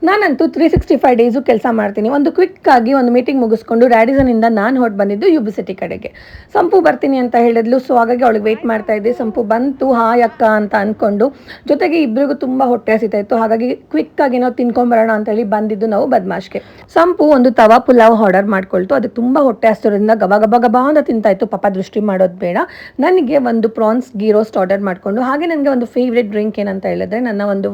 ನಾನಂತೂ 365 ಡೇಸು ಕೆಲಸ ಮಾಡ್ತೀನಿ. ಒಂದು ಕ್ವಿಕ್ಕಾಗಿ ಒಂದು ಮೀಟಿಂಗ್ ಮುಗಿಸ್ಕೊಂಡು ರ್ಯಾಡಿಸನಿಂದ ನಾನು ಹೊರಟು ಬಂದಿದ್ದು ಯುಬಿ ಸಿಟಿ ಕಡೆಗೆ. ಸಂಪು ಬರ್ತೀನಿ ಅಂತ ಹೇಳಿದ್ಲು. ಸೊ ಹಾಗಾಗಿ ಅವಳಿಗೆ ವೆಯ್ಟ್ ಮಾಡ್ತಾ ಇದ್ದೆ. ಸಂಪು ಬಂತು, ಹಾಯ್ ಅಕ್ಕ ಅಂತ ಅಂದ್ಕೊಂಡು. ಜೊತೆಗೆ ಇಬ್ಬರಿಗೂ ತುಂಬ ಹೊಟ್ಟೆ ಹಸಿತಾ ಇತ್ತು. ಹಾಗಾಗಿ ಕ್ವಿಕ್ಕಾಗಿ ನಾವು ತಿನ್ಕೊಂಬರೋಣ ಅಂತೇಳಿ ಬಂದಿದ್ದು ನಾವು ಬದ್ಮಾಶ್ಗೆ. ಸಂಪು ಒಂದು ತವಾ ಪುಲಾವ್ ಆರ್ಡರ್ ಮಾಡ್ಕೊಳ್ತು. ಅದಕ್ಕೆ ತುಂಬ ಹೊಟ್ಟೆ ಹಸಿರೋದ್ರಿಂದ ಗಬ ಗಬ ಗಬ ಅಂತ ತಿಂತಾಯಿತ್ತು. ಪಾಪ ದೃಷ್ಟಿ ಮಾಡೋದು ಬೇಡ. ನನಗೆ ಒಂದು ಪ್ರಾನ್ಸ್ ಗೀ ರೋಸ್ಟ್ ಆರ್ಡರ್ ಮಾಡಿಕೊಂಡು, ಹಾಗೆ ನನಗೆ ಒಂದು ಫೇವ್ರೆಟ್ ಡ್ರಿಂಕ್ ಏನಂತ ಹೇಳಿದ್ರೆ ನನ್ನ ಒಂದು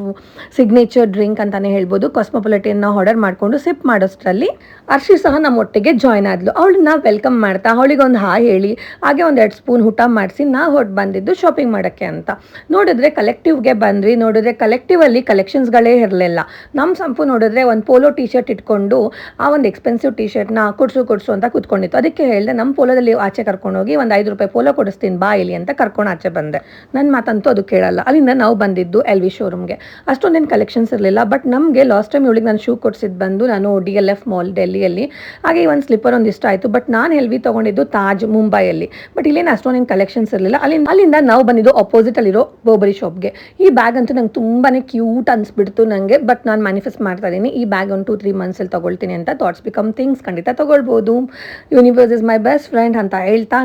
ಸಿಗ್ನೇಚರ್ ಡ್ರಿಂಕ್ ಅಂತಲೇ ಹೇಳ್ಬೋದು, ಕಾಸ್ಮೋಪಾಲಿಟನ್ನ ಆರ್ಡರ್ ಮಾಡಿಕೊಂಡು ಸಿಪ್ ಮಾಡೋಷ್ಟರಲ್ಲಿ ಅರ್ಷಿ ಸಹ ನಮ್ಮ ಒಟ್ಟಿಗೆ ಜಾಯ್ನ್ ಆದ್ಲು. ಅವಳನ್ನ ವೆಲ್ಕಮ್ ಮಾಡ್ತಾ ಅವಳಿಗೆ ಒಂದು ಹಾಯ್ ಹೇಳಿ ಹಾಗೆ ಒಂದು 2 ಸ್ಪೂನ್ ಊಟ ಮಾಡಿಸಿ ಹೊರಟು ಬಂದಿದ್ದು ಶಾಪಿಂಗ್ ಮಾಡೋಕ್ಕೆ ಅಂತ. ನೋಡಿದ್ರೆ ಕಲೆಕ್ಟಿವ್ಗೆ ಬಂದ್ವಿ. ನೋಡಿದ್ರೆ ಕಲೆಕ್ಟಿವಲ್ಲಿ ಕಲೆಕ್ಷನ್ಸ್ಗಳೇ ಇರಲಿಲ್ಲ. ನಮ್ಮ ಸಂಪು ನೋಡಿದ್ರೆ ಒಂದು ಪೋಲೋ ಟಿ ಶರ್ಟ್ ಇಟ್ಕೊಂಡು ಆ ಒಂದು ಎಕ್ಸ್ಪೆನ್ಸಿವ್ ಟಿ ಶರ್ಟ್ನ ಕೊಡಿಸು ಅಂತ ಕೂತ್ಕೊಂಡಿತ್ತು. ಅದಕ್ಕೆ ಹೇಳಿದೆ ನಮ್ಮ ಪೋಲೋದಲ್ಲಿ ಆಚೆ ಕರ್ಕೊಂಡೋಗಿ ಒಂದು 5 ರೂಪಾಯಿ ಪೋಲೋ ಕೊಡಿಸ್ತೀನಿ ಬಾ ಇಲ್ಲಿ ಅಂತ ಕರ್ಕೊಂಡು ಆಚೆ ಬಂದೆ. ನನ್ನ ಮಾತಂತೂ ಅದು ಕೇಳಲ್ಲ. ಅಲ್ಲಿಂದ ನಾವು ಬಂದಿದ್ದು LV ಶೋರೂಮ್ಗೆ. ಅಷ್ಟೊಂದೇನು ಕಲೆಕ್ಷನ್ಸ್ ಇರಲಿಲ್ಲ. ಬಟ್ ನಮಗೆ ಲಾಸ್ಟ್ ಟೈಮ್ ಇವಳಿಗೆ ನಾನು ಶೂ ಕೊಡಿಸಿದ್ದು ಬಂದು ನಾನು DLF ಮಾಲ್ ಡೆಲ್ಲಿಯಲ್ಲಿ. ಹಾಗೆ ಒಂದು ಸ್ಲಿಪ್ಪರ್ ಒಂದು ಇಷ್ಟ ಆಯಿತು. ಬಟ್ ನಾನು LV ತೊಗೊಂಡಿದ್ದು ತಾಜ್ ಮುಂಬೈಯಲ್ಲಿ. ಬಟ್ ಇಲ್ಲೇನು ಅಷ್ಟೊಂದೇನು ಕಲೆಕ್ಷನ್ಸ್ ಇರಲಿಲ್ಲ. ಅಲ್ಲಿಂದ ನಾವು ಬಂದಿದ್ದು ಅಪೋಸಿಟಲ್ಲಿರೋ ಬೋಬರಿ ಶಾಪ್ಗೆ. ಈ ಬ್ಯಾಗ್ ಅಂತೂ ನಂಗೆ ತುಂಬಾ ಕ್ಯೂಟ್ ಅನಿಸ್ಬಿಡ್ತು ನನಗೆ. ಬಟ್ ನಾನು ಮ್ಯಾನಿಫೆಸ್ಟ್ ಮಾಡ್ತಾ ಇದ್ದೀನಿ ಈ ಬ್ಯಾಗ್ ಒಂದು 2-3 ಮಂತ್ಸಲ್ಲಿ ತೊಗೊಳ್ತೀನಿ ಅಂತ. Thoughts become things. ಖಂಡಿತ ತೊಗೊಳ್ಬೋದು. Universe is my best friend ಅಂತ ಹೇಳ್ತಾ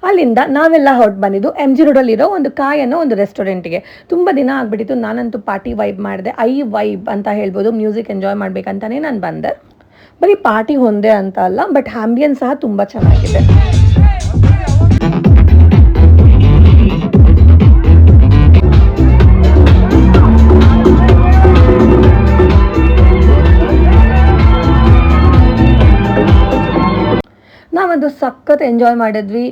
ಅಲ್ಲಿಂದ ನಾವೆಲ್ಲ ಹೊರಟು ಬಂದಿದ್ದು MG ರೋಡಲ್ಲಿರೋ ಒಂದು ಕಾಯ್ ಅನ್ನೋ ಒಂದು ರೆಸ್ಟೋರೆಂಟ್ಗೆ. ತುಂಬ ದಿನ ಆಗಿಬಿಟ್ಟಿತ್ತು. ನಾನಂತೂ ಪಾರ್ಟಿ ವೈಬ್ ಮಾಡಿದೆ. ವೈಬ್ ಅಂತ ಹೇಳ್ಬೋದು. ಮ್ಯೂಸಿಕ್ ಎಂಜಾಯ್ ಮಾಡಬೇಕಂತಲೇ ನಾನು ಬಂದೆ. ಬರೀ ಪಾರ್ಟಿ ಒಂದೇ ಅಂತ ಅಲ್ಲ, ಬಟ್ ಆಂಬಿಯನ್ಸ್ ಸಹ ತುಂಬ ಚೆನ್ನಾಗಿದೆ. ನಾವೊಂದು ಸಖತ್ ಎಂಜಾಯ್ ಮಾಡಿದ್ವಿ.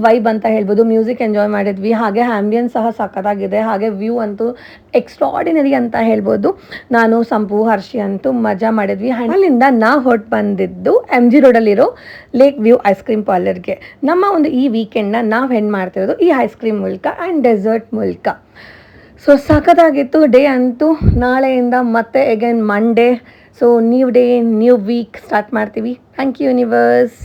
ವೈಬ್ ಅಂತ ಹೇಳ್ಬೋದು. ಮ್ಯೂಸಿಕ್ ಎಂಜಾಯ್ ಮಾಡಿದ್ವಿ. ಹಾಗೆ ಆಂಬಿಯನ್ಸ್ ಸಹ ಸಖತ್ತಾಗಿದೆ. ಹಾಗೆ ವ್ಯೂ ಅಂತೂ ಎಕ್ಸ್ಟ್ರಾಡಿನರಿ ಅಂತ ಹೇಳ್ಬೋದು. ನಾನು ಸಂಪು ಹರ್ಷಿ ಅಂತೂ ಮಜಾ ಮಾಡಿದ್ವಿ. ಅಲ್ಲಿಂದ ಹೊರಟು ಬಂದಿದ್ದು MG ರೋಡಲ್ಲಿರೋ ಲೇಕ್ ವ್ಯೂ ಐಸ್ ಕ್ರೀಮ್ ಪಾರ್ಲರ್ಗೆ. ನಮ್ಮ ಒಂದು ಈ ವೀಕೆಂಡ್ನ ನಾವು ಹೆಣ್ಣು ಮಾಡ್ತಿರೋದು ಈ ಐಸ್ ಕ್ರೀಮ್ ಮೂಲಕ ಆ್ಯಂಡ್ ಡೆಸರ್ಟ್ ಮೂಲಕ. ಸೊ ಸಖತ್ತಾಗಿತ್ತು ಡೇ ಅಂತೂ. ನಾಳೆಯಿಂದ ಮತ್ತೆ again Monday. So new day new week start ಮಾಡ್ತೀವಿ. Thank you universe.